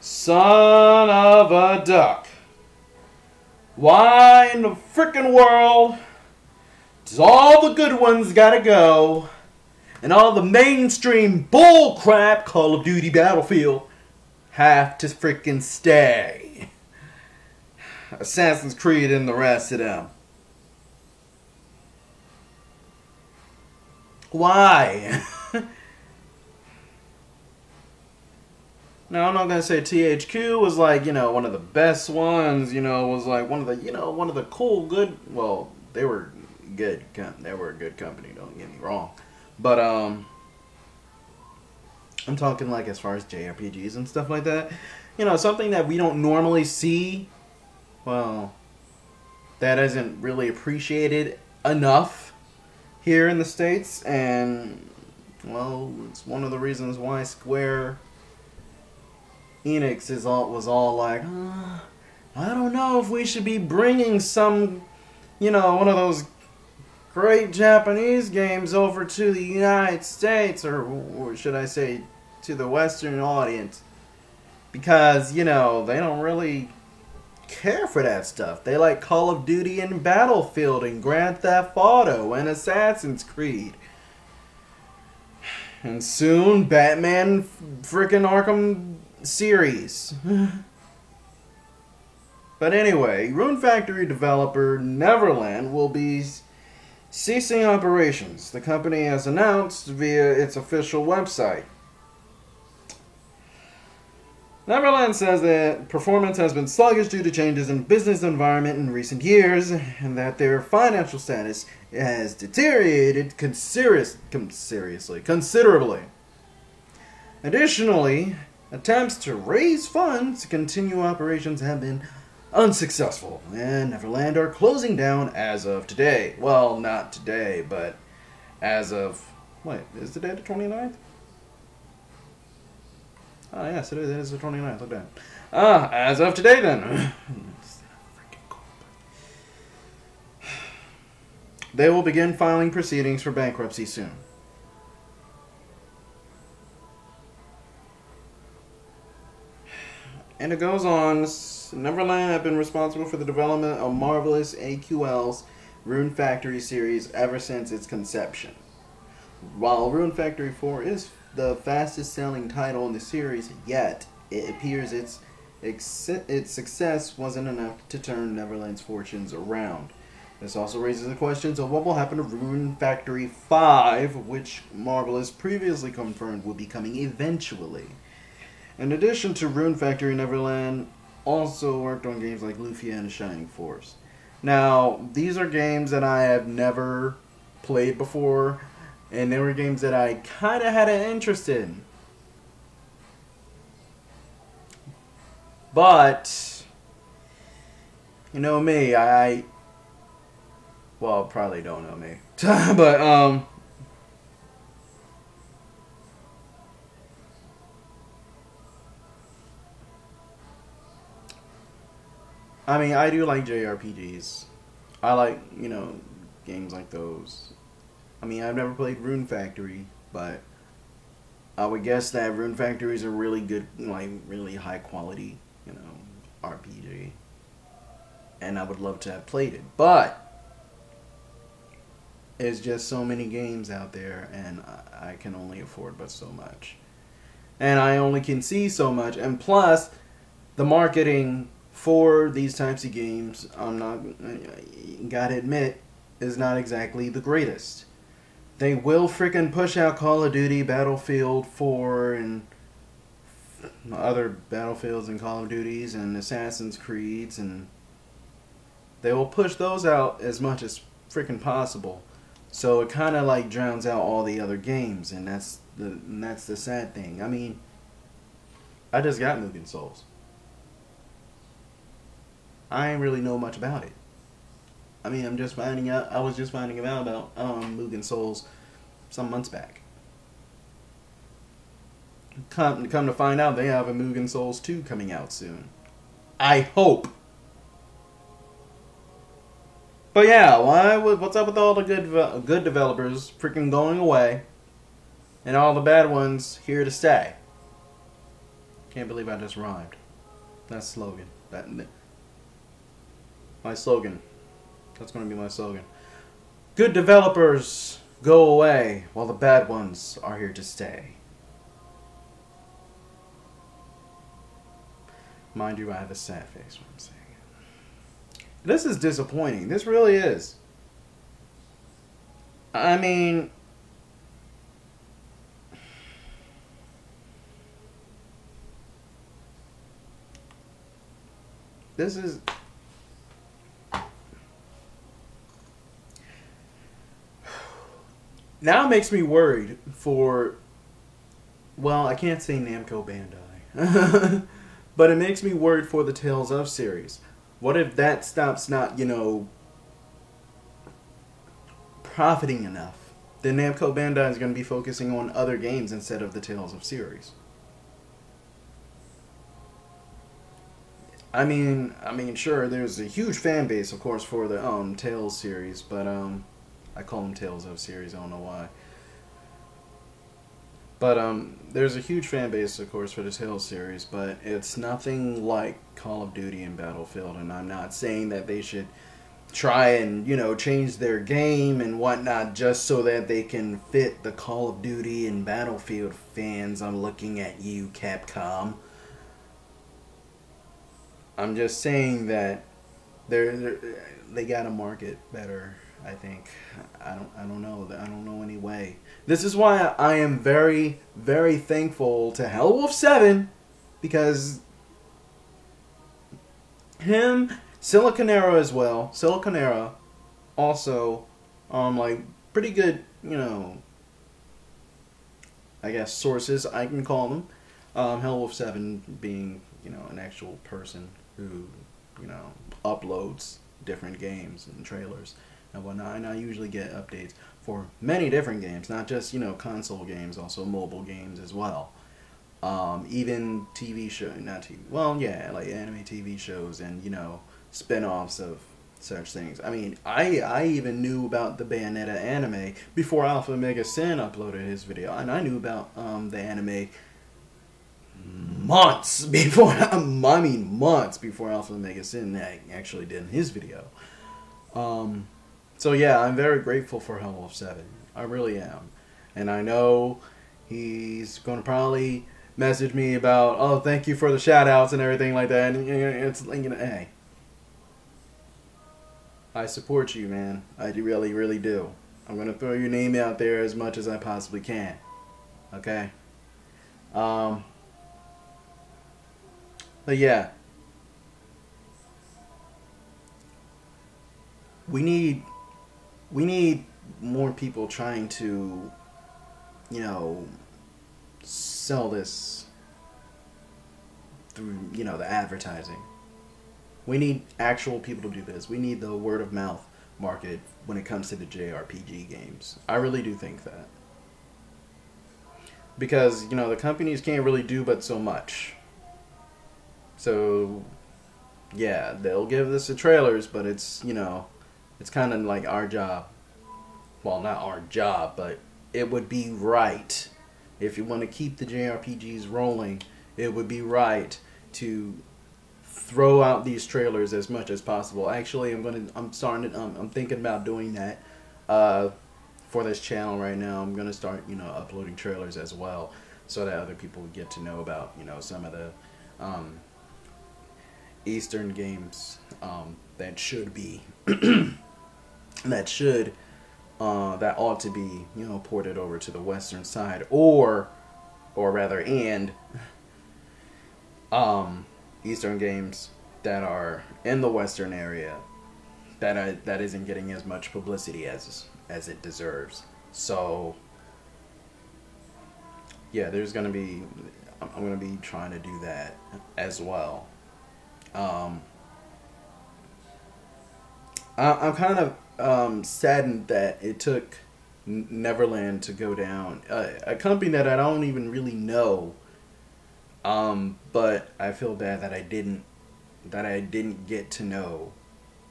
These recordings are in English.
Son of a duck. Why in the frickin' world does all the good ones gotta go and all the mainstream bullcrap Call of Duty Battlefield have to frickin' stay? Assassin's Creed and the rest of them. Why? Now, I'm not gonna say THQ was like, one of the best ones, was like one of the cool, good, well, they were good, they were a good company, don't get me wrong. But, I'm talking like as far as JRPGs and stuff like that. Something that we don't normally see, well, that isn't really appreciated enough here in the States, and, well, it's one of the reasons why Square Enix was all like, I don't know if we should be bringing some, one of those great Japanese games over to the United States, or should I say, to the Western audience, because, they don't really care for that stuff. They like Call of Duty and Battlefield and Grand Theft Auto and Assassin's Creed. And soon, Batman frickin' Arkham series. But anyway, Rune Factory developer Neverland will be ceasing operations, the company has announced via its official website. Neverland says that performance has been sluggish due to changes in the business environment in recent years, and that their financial status has deteriorated considerably. Additionally, attempts to raise funds to continue operations have been unsuccessful, and Neverland are closing down as of today. Well, not today, but as of... Wait, is today the 29th? Oh, yes, it is the 29th. Look at that. As of today, then. They will begin filing proceedings for bankruptcy soon. And it goes on, Neverland have been responsible for the development of Marvelous AQL's Rune Factory series ever since its conception. While Rune Factory 4 is the fastest selling title in the series yet, it appears its success wasn't enough to turn Neverland's fortunes around. This also raises the questions of what will happen to Rune Factory 5, which Marvelous previously confirmed will be coming eventually. In addition to Rune Factory, Neverland also worked on games like Lufia and The Shining Force. Now, these are games that I have never played before, and they were games that I kind of had an interest in. But, you know me, well, probably don't know me. But, I mean, I do like JRPGs. I like, games like those. I mean, I've never played Rune Factory, but I would guess that Rune Factory is a really good, like, really high quality, RPG. And I would love to have played it. But there's just so many games out there, and I can only afford but so much. And I only can see so much. And plus, the marketing for these types of games, gotta admit, is not exactly the greatest. They will frickin' push out Call of Duty, Battlefield 4, and other Battlefields and Call of Duties and Assassin's Creeds, and they will push those out as much as frickin' possible. So it kind of like drowns out all the other games, and that's the sad thing. I mean, I just got Mugen Souls. I ain't really know much about it. I mean, I was just finding out about Mugen Souls some months back. Come to find out, they have a Mugen Souls 2 coming out soon. I hope. But yeah, what's up with all the good developers freaking going away, and all the bad ones here to stay? Can't believe I just rhymed. That's slogan. My slogan. That's going to be my slogan. Good developers go away while the bad ones are here to stay. Mind you, I have a sad face when I'm saying it. This is disappointing. This really is. I mean, this is... Now it makes me worried for... Well, I can't say Namco Bandai. But it makes me worried for the Tales of series. What if that stops not, you know, profiting enough? Then Namco Bandai is going to be focusing on other games instead of the Tales of series. I mean, sure, there's a huge fan base, of course, for the Tales series, but I call them Tales of series. I don't know why. But there's a huge fan base, of course, for the Tales series, but it's nothing like Call of Duty and Battlefield. And I'm not saying that they should try and, you know, change their game and whatnot just so that they can fit the Call of Duty and Battlefield fans. I'm looking at you, Capcom. I'm just saying that they gotta market better. I think I don't know any way. This is why I am very, very thankful to Hellwolf 7, because him, Siliconera as well. Siliconera also like pretty good, you know, I guess sources I can call them. Hellwolf 7 being, you know, an actual person who, you know, uploads different games and trailers and whatnot, and I usually get updates for many different games, not just, you know, console games, also mobile games as well. Even TV show, not TV, well, yeah, like anime TV shows and, you know, spin-offs of such things. I mean, I even knew about the Bayonetta anime before Alpha Omega Sin uploaded his video, and I knew about the anime months before, months before Alpha Omega Sin actually did his video. So yeah, I'm very grateful for Hellwolf 7. I really am. And I know he's going to probably message me about, oh, thank you for the shout outs and everything like that. And it's like, you know, hey, I support you, man. I really, really do. I'm going to throw your name out there as much as I possibly can. Okay? But yeah. We need more people trying to, you know, sell this through, you know, the advertising. We need actual people to do this. We need the word of mouth market when it comes to the JRPG games. I really do think that. Because, you know, the companies can't really do but so much. So, yeah, they'll give this to trailers, but it's, you know, it's kind of like our job. Well, not our job, but it would be right. If you want to keep the JRPGs rolling, it would be right to throw out these trailers as much as possible. Actually, I'm thinking about doing that for this channel right now. I'm gonna start, you know, uploading trailers as well, so that other people get to know about, you know, some of the Eastern games that should be that ought to be, you know, ported over to the Western side, or rather, and Eastern games that are in the Western area that isn't getting as much publicity as it deserves. So yeah, I'm gonna be trying to do that as well. I'm kind of saddened that it took Neverland to go down, a company that I don't even really know. But I feel bad that I didn't get to know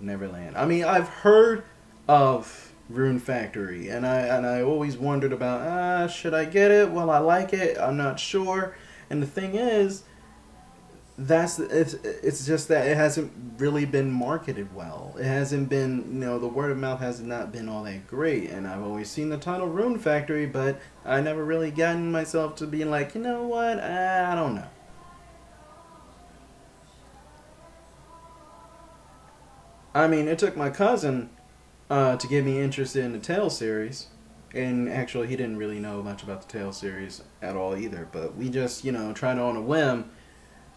Neverland. I mean, I've heard of Rune Factory, and I always wondered about, should I get it? Well, I like it. I'm not sure. And the thing is, it's just that it hasn't really been marketed well. It hasn't been, the word of mouth has not been all that great. And I've always seen the title Rune Factory, but I never really gotten myself to being like, you know what, I don't know. I mean, it took my cousin to get me interested in the Tales series. And actually, he didn't really know much about the Tales series at all either. But we just, tried on a whim,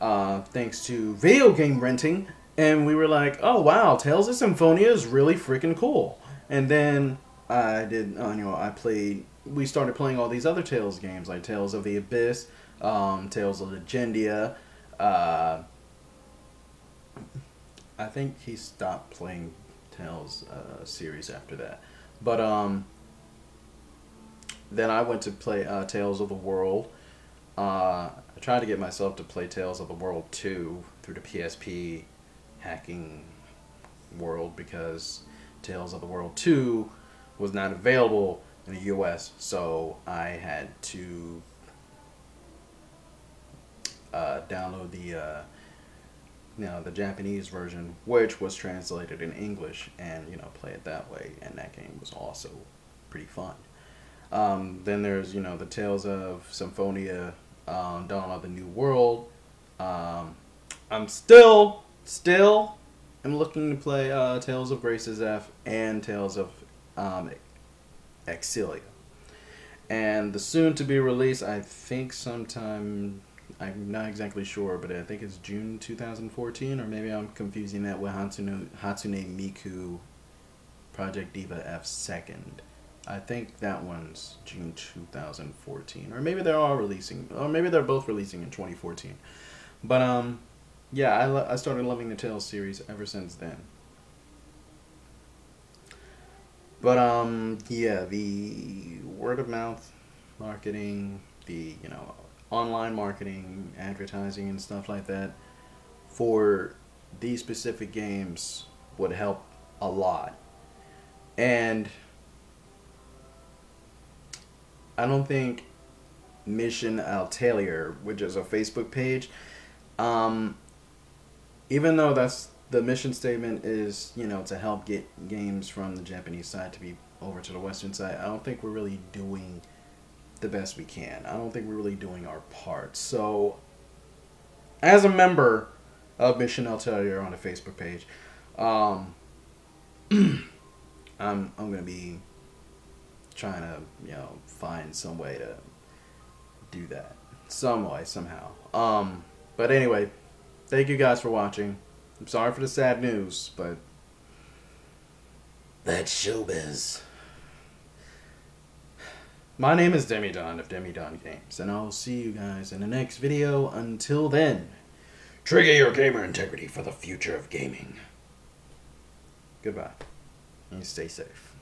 thanks to video game renting. And we were like, oh, wow, Tales of Symphonia is really freaking cool. And then we started playing all these other Tales games, like Tales of the Abyss, Tales of Legendia. I think he stopped playing Tales series after that. But then I went to play Tales of the World. I tried to get myself to play Tales of the World 2 through the PSP hacking world because Tales of the World 2 was not available in the US, so I had to download the Japanese version, which was translated in English, and play it that way. And that game was also pretty fun. Then there's the Tales of Symphonia, Dawn of the New World. I'm still am looking to play Tales of Grace's F and Tales of Exilia. And the soon to be release, I think sometime, I'm not exactly sure, but I think it's June 2014, or maybe I'm confusing that with Hatsune Miku Project Diva F Second. I think that one's June 2014, or maybe they're both releasing in 2014. But yeah, I started loving the Tales series ever since then. But yeah, the word of mouth marketing, the online marketing, advertising, and stuff like that for these specific games would help a lot. And I don't think Mission Atelier, which is a Facebook page, even though that's the mission statement is, to help get games from the Japanese side to be over to the Western side, I don't think we're really doing the best we can. I don't think we're really doing our part. So, as a member of Mission Atelier on the Facebook page, I'm gonna be trying to find some way to do that some way somehow. But anyway, thank you guys for watching. I'm sorry for the sad news, but that's showbiz. My name is Demidon of Demidon Games, and I'll see you guys in the next video. Until then, trigger your gamer integrity for the future of gaming. Goodbye, and stay safe.